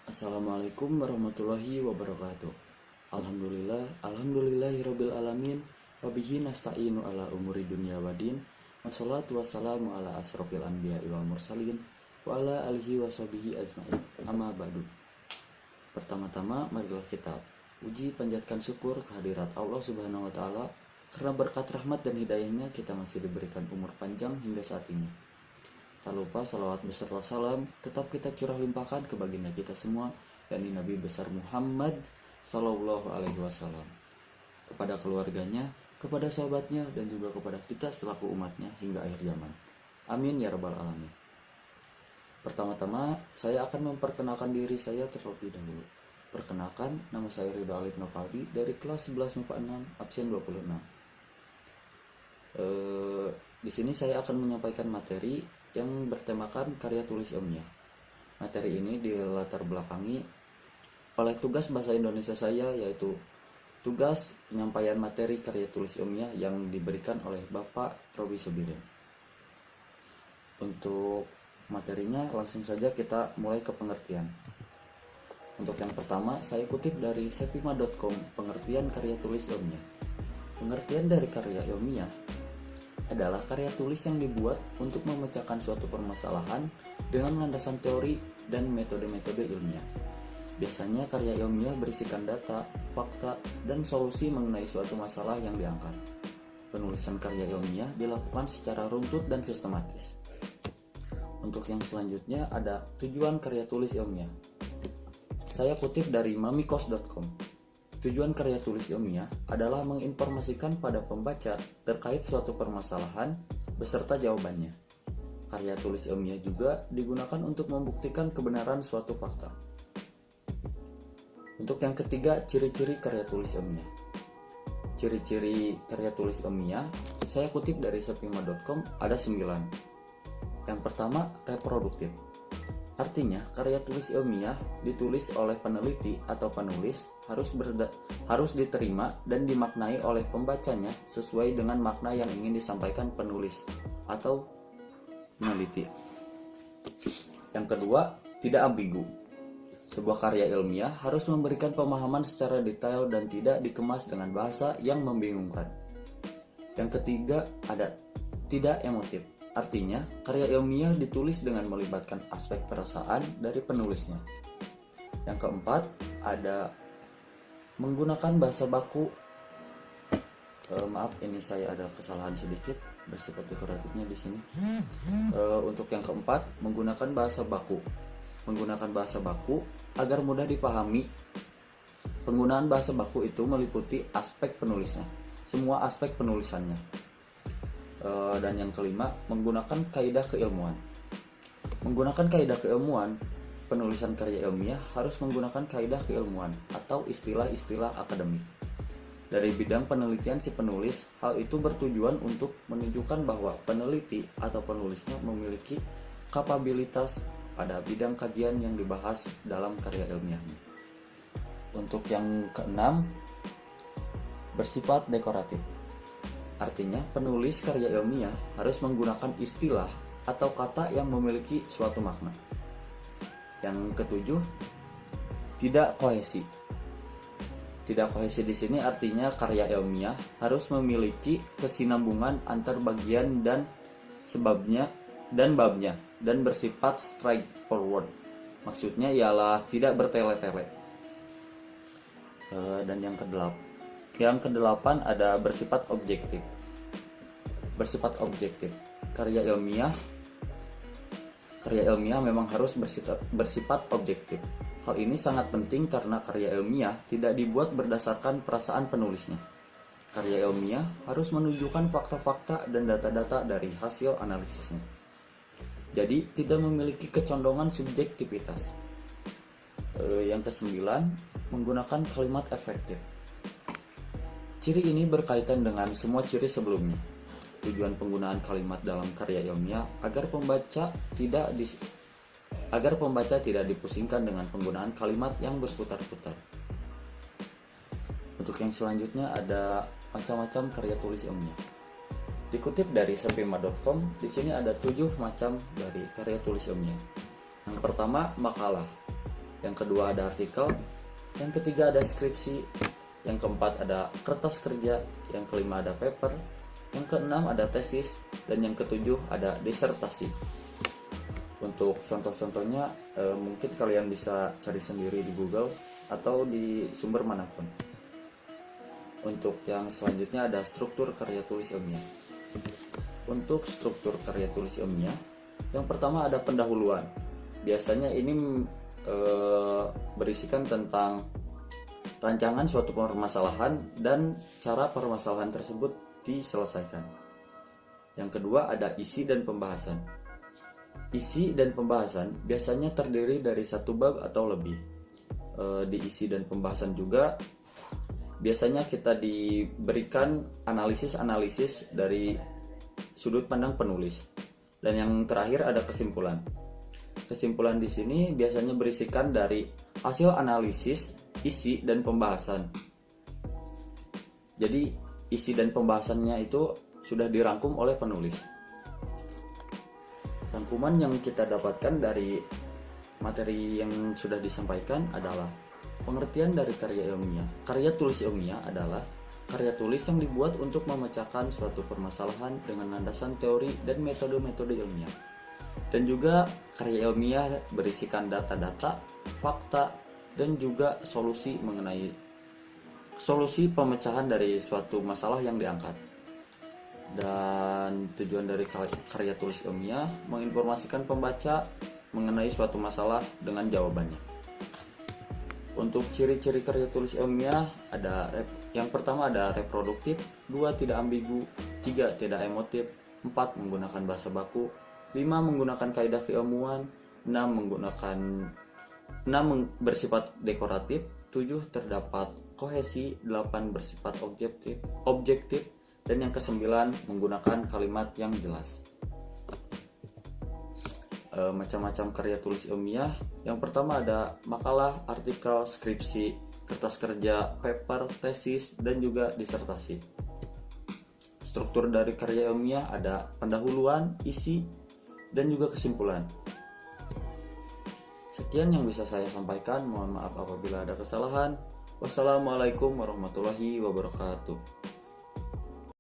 Assalamualaikum warahmatullahi wabarakatuh. Alhamdulillahirabbil alamin. Wabihi nasta'inu ala umuri dunya wadin. Wassalatu wassalamu ala asrofil anbiya wal mursalin wa ala alihi washabihi ajmain. Amma ba'du. Pertama-tama marilah kita uji panjatkan syukur kehadirat Allah Subhanahu wa taala karena berkat rahmat dan hidayahnya kita masih diberikan umur panjang hingga saat ini. Tak lupa salawat beserta salam tetap kita curah limpahkan ke baginda kita semua, yakni Nabi besar Muhammad Sallallahu Alaihi Wasallam, kepada keluarganya, kepada sahabatnya, dan juga kepada kita selaku umatnya hingga akhir zaman. Amin ya rabbal alamin. Pertama-tama saya akan memperkenalkan diri saya terlebih dahulu. Perkenalkan, nama saya Ridho Alif Novaldi dari kelas 11 MIPA 6 absen 26. Di sini saya akan menyampaikan materi yang bertemakan karya tulis ilmiah. Materi ini dilatar belakangi oleh tugas bahasa Indonesia saya, yaitu tugas penyampaian materi karya tulis ilmiah yang diberikan oleh Bapak Robi Subirin. Untuk materinya langsung saja kita mulai ke pengertian. Untuk yang pertama, saya kutip dari sepima.com, pengertian karya tulis ilmiah. Pengertian dari karya ilmiah adalah karya tulis yang dibuat untuk memecahkan suatu permasalahan dengan landasan teori dan metode-metode ilmiah. Biasanya karya ilmiah berisikan data, fakta, dan solusi mengenai suatu masalah yang diangkat. Penulisan karya ilmiah dilakukan secara runtut dan sistematis. Untuk yang selanjutnya ada tujuan karya tulis ilmiah. Saya kutip dari mamikos.com. Tujuan karya tulis ilmiah adalah menginformasikan pada pembaca terkait suatu permasalahan beserta jawabannya. Karya tulis ilmiah juga digunakan untuk membuktikan kebenaran suatu fakta. Untuk yang ketiga, ciri-ciri karya tulis ilmiah. Ciri-ciri karya tulis ilmiah, saya kutip dari sepima.com, ada 9. Yang pertama, reproduktif. Artinya, karya tulis ilmiah ditulis oleh peneliti atau penulis harus diterima dan dimaknai oleh pembacanya sesuai dengan makna yang ingin disampaikan penulis atau peneliti. Yang kedua, tidak ambigu. Sebuah karya ilmiah harus memberikan pemahaman secara detail dan tidak dikemas dengan bahasa yang membingungkan. Yang ketiga, ada tidak emotif. Artinya, karya ilmiah ditulis dengan melibatkan aspek perasaan dari penulisnya. Yang keempat, ada menggunakan bahasa baku. Maaf, ini saya ada kesalahan sedikit, bersifat dekoratifnya di sini. Untuk yang keempat, menggunakan bahasa baku. Menggunakan bahasa baku agar mudah dipahami. Penggunaan bahasa baku itu meliputi aspek penulisnya, semua aspek penulisannya. Dan yang kelima, menggunakan kaidah keilmuan. Menggunakan kaidah keilmuan, penulisan karya ilmiah harus menggunakan kaidah keilmuan atau istilah-istilah akademik. Dari bidang penelitian si penulis, hal itu bertujuan untuk menunjukkan bahwa peneliti atau penulisnya memiliki kapabilitas pada bidang kajian yang dibahas dalam karya ilmiahnya. Untuk yang keenam, bersifat dekoratif. Artinya, penulis karya ilmiah harus menggunakan istilah atau kata yang memiliki suatu makna. Yang ketujuh, tidak kohesi. Tidak kohesi di sini artinya karya ilmiah harus memiliki kesinambungan antar bagian dan sebabnya dan babnya dan bersifat straightforward. Maksudnya ialah tidak bertele-tele. Dan yang kedelapan ada bersifat objektif. Bersifat objektif. Karya ilmiah memang harus bersifat objektif. Hal ini sangat penting karena karya ilmiah tidak dibuat berdasarkan perasaan penulisnya. Karya ilmiah harus menunjukkan fakta-fakta dan data-data dari hasil analisisnya. Jadi tidak memiliki kecondongan subjektivitas. Yang kesembilan, menggunakan kalimat efektif. Ciri ini berkaitan dengan semua ciri sebelumnya. Tujuan penggunaan kalimat dalam karya ilmiah agar pembaca tidak dipusingkan dengan penggunaan kalimat yang berputar-putar. Untuk yang selanjutnya ada macam-macam karya tulis ilmiah. Dikutip dari sepima.com, di sini ada 7 macam dari karya tulis ilmiah. Yang pertama, makalah. yang kedua ada artikel, yang ketiga ada skripsi, yang keempat ada kertas kerja, yang kelima ada paper, yang keenam ada tesis, dan yang ketujuh ada disertasi. Untuk contoh-contohnya mungkin kalian bisa cari sendiri di Google atau di sumber manapun. Untuk yang selanjutnya ada struktur karya tulis ilmiah. Untuk struktur karya tulis ilmiah, yang pertama ada pendahuluan. Biasanya ini berisikan tentang rancangan suatu permasalahan dan cara permasalahan tersebut diselesaikan. Yang kedua ada isi dan pembahasan. Isi dan pembahasan biasanya terdiri dari satu bab atau lebih. Di isi dan pembahasan juga biasanya kita diberikan analisis-analisis dari sudut pandang penulis. Dan yang terakhir ada kesimpulan. Kesimpulan di sini biasanya berisikan dari hasil analisis, isi, dan pembahasan. Jadi isi dan pembahasannya itu sudah dirangkum oleh penulis. Rangkuman yang kita dapatkan dari materi yang sudah disampaikan adalah pengertian dari karya ilmiah. Karya tulis ilmiah adalah karya tulis yang dibuat untuk memecahkan suatu permasalahan dengan landasan teori dan metode-metode ilmiah. Dan juga karya ilmiah berisikan data-data, fakta, dan juga solusi pemecahan dari suatu masalah yang diangkat. Dan tujuan dari karya tulis ilmiah menginformasikan pembaca mengenai suatu masalah dengan jawabannya. Untuk ciri-ciri karya tulis ilmiah ada yang pertama ada reproduktif, 2 tidak ambigu, 3 tidak emotif, 4 menggunakan bahasa baku, 5 menggunakan kaidah keilmuan, 6 bersifat dekoratif, 7 terdapat kohesi, 8 bersifat objektif, dan yang ke-9 menggunakan kalimat yang jelas. Macam-macam karya tulis ilmiah. Yang pertama ada makalah, artikel, skripsi, kertas kerja, paper, tesis, dan juga disertasi. Struktur dari karya ilmiah ada pendahuluan, isi, dan juga kesimpulan. Sekian yang bisa saya sampaikan. Mohon maaf apabila ada kesalahan. Wassalamualaikum warahmatullahi wabarakatuh.